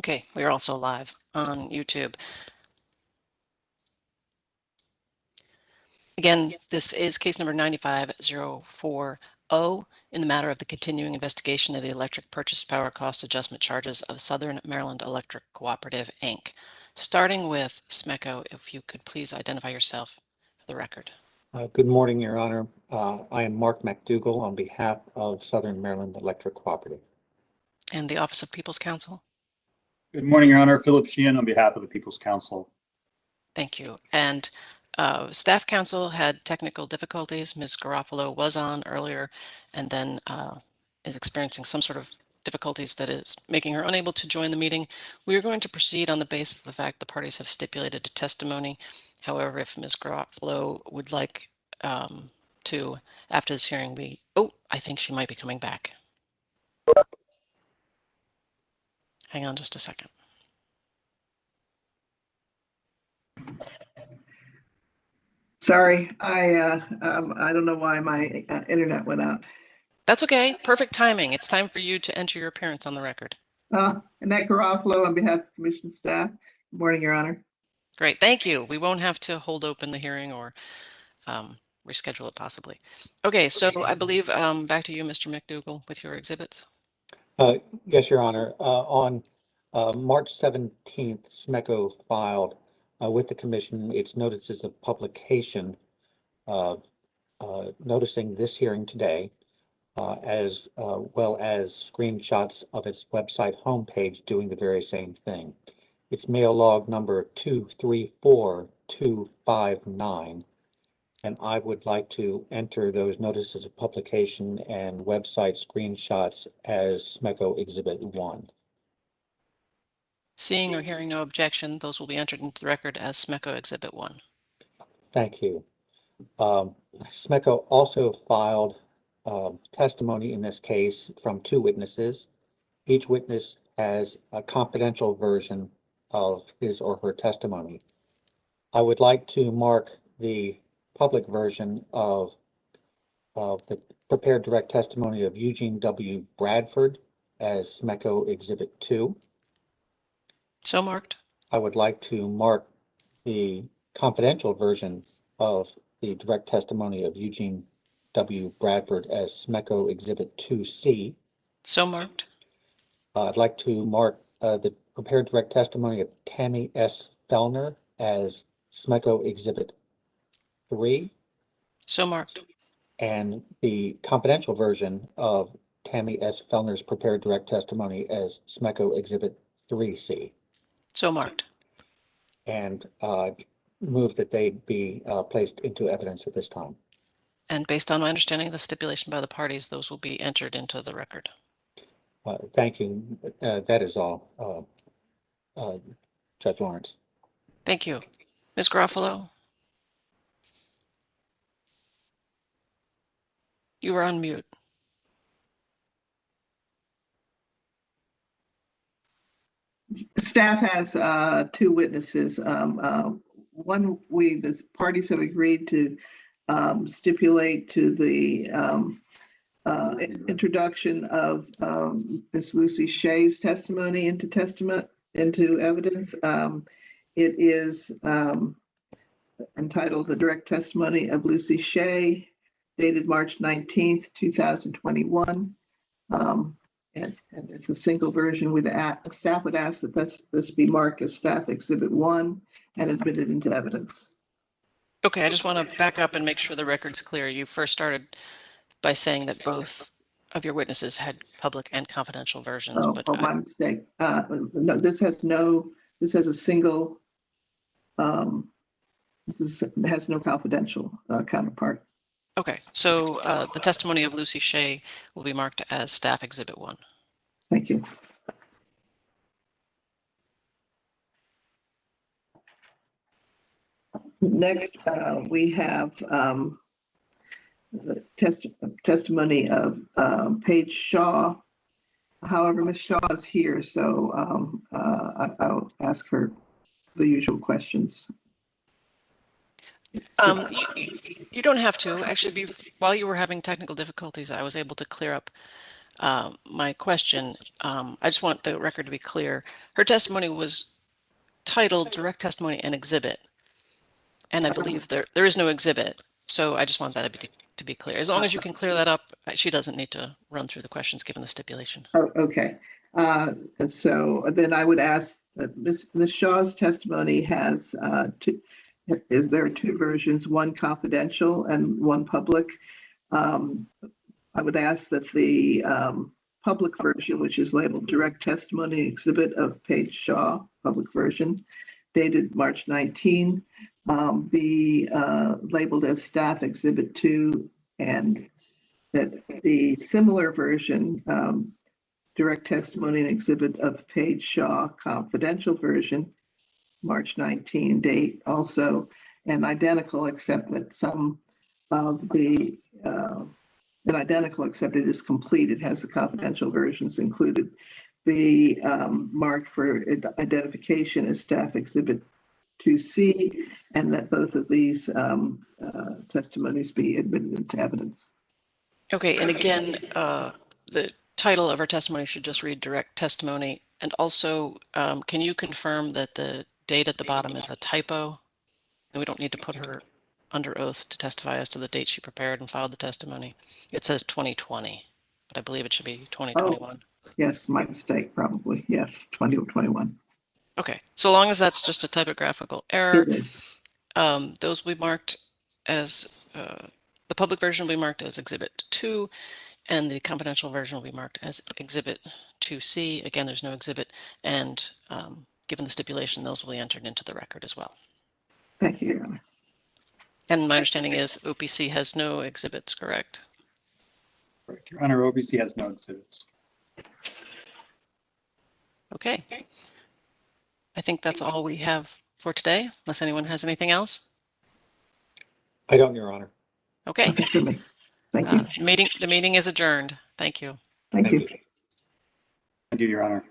Okay, we are also live on YouTube. Again, this is case number 95040 in the matter of the continuing investigation of the electric purchase power cost adjustment charges of Southern Maryland Electric Cooperative, Inc. Starting with SMECO, if you could please identify yourself for the record. Good morning, Your Honor. I am Mark McDougall on behalf of Southern Maryland Electric Cooperative. And the Office of People's Counsel. Good morning, Your Honor. Philip Sheehan on behalf of the People's Counsel. Thank you. And staff counsel had technical difficulties. Ms. Garofalo was on earlier and then is experiencing some sort of difficulties that is making her unable to join the meeting. We are going to proceed on the basis of the fact the parties have stipulated to testimony. However, if Ms. Garofalo would like to, after this hearing, I think she might be coming back. Hang on just a second. Sorry, I don't know why my internet went out. That's okay. Perfect timing. It's time for you to enter your appearance on the record. Annette Garofalo on behalf of Commission staff. Good morning, Your Honor. Great. Thank you. We won't have to hold open the hearing or reschedule it possibly. Okay, so I believe back to you, Mr. McDougall, with your exhibits. Yes, Your Honor. On March 17th, SMECO filed with the Commission its notices of publication noticing this hearing today, as well as screenshots of its website homepage doing the very same thing. It's mail log number 234259, and I would like to enter those notices of publication and website screenshots as SMECO Exhibit 1. Seeing or hearing no objection, those will be entered into the record as SMECO Exhibit 1. Thank you. SMECO also filed testimony in this case from 2 witnesses. Each witness has a confidential version of his or her testimony. I would like to mark the public version of the prepared direct testimony of Eugene W. Bradford as SMECO Exhibit 2. So marked. I would like to mark the confidential version of the direct testimony of Eugene W. Bradford as SMECO Exhibit 2C. So marked. I'd like to mark the prepared direct testimony of Tammy S. Fellner as SMECO Exhibit 3. So marked. And the confidential version of Tammy S. Fellner's prepared direct testimony as SMECO Exhibit 3C. So marked. And move that they be placed into evidence at this time. And based on my understanding of the stipulation by the parties, those will be entered into the record. Thank you. That is all, Judge Lawrence. Thank you. Ms. Garofalo? You are on mute. Staff has 2 witnesses. One, the parties have agreed to stipulate to the introduction of Ms. Lucy Shea's testimony into evidence. It is entitled The Direct Testimony of Lucy Shea, dated March 19th, 2021. And it's a single version. Staff would ask that this be marked as Staff Exhibit 1 and admitted into evidence. Okay, I just want to back up and make sure the record's clear. You first started by saying that both of your witnesses had public and confidential versions. My mistake. No, this has a single, has no confidential counterpart. Okay, so the testimony of Lucy Shea will be marked as Staff Exhibit 1. Thank you. Next, we have the testimony of Paige Shaw. However, Ms. Shaw is here, so I'll ask her the usual questions. You don't have to. Actually, while you were having technical difficulties, I was able to clear up My question, I just want the record to be clear. Her testimony was titled Direct Testimony and Exhibit. And I believe there is no exhibit. So I just want that to be clear. As long as you can clear that up, she doesn't need to run through the questions given the stipulation. Oh, okay. And so then I would ask that Ms. Shaw's testimony has is there two versions, one confidential and one public? I would ask that the public version, which is labeled Direct Testimony Exhibit of Paige Shaw, public version, dated March 19, be labeled as Staff Exhibit 2, and that the similar version, Direct Testimony and Exhibit of Paige Shaw, confidential version, March 19 date, also an identical, except that some of the an identical, except it is complete. It has the confidential versions included. Be marked for identification as Staff Exhibit 2C, and that both of these testimonies be admitted into evidence. Okay, and again, the title of our testimony should just read Direct Testimony. And also, can you confirm that the date at the bottom is a typo? And we don't need to put her under oath to testify as to the date she prepared and filed the testimony. It says 2020, but I believe it should be 2021. Yes, my mistake, probably. Yes, 2021. Okay, so long as that's just a typographical error, It is. those will be marked as, the public version will be marked as Exhibit 2, and the confidential version will be marked as Exhibit 2C. Again, there's no exhibit, and given the stipulation, those will be entered into the record as well. Thank you, Your Honor. And my understanding is OPC has no exhibits, correct? Correct. Your Honor, OBC has no exhibits. Okay. I think that's all we have for today, unless anyone has anything else. I don't, Your Honor. Okay. Nothing for me. Thank you. The meeting is adjourned. Thank you. Thank you. Thank you, Your Honor.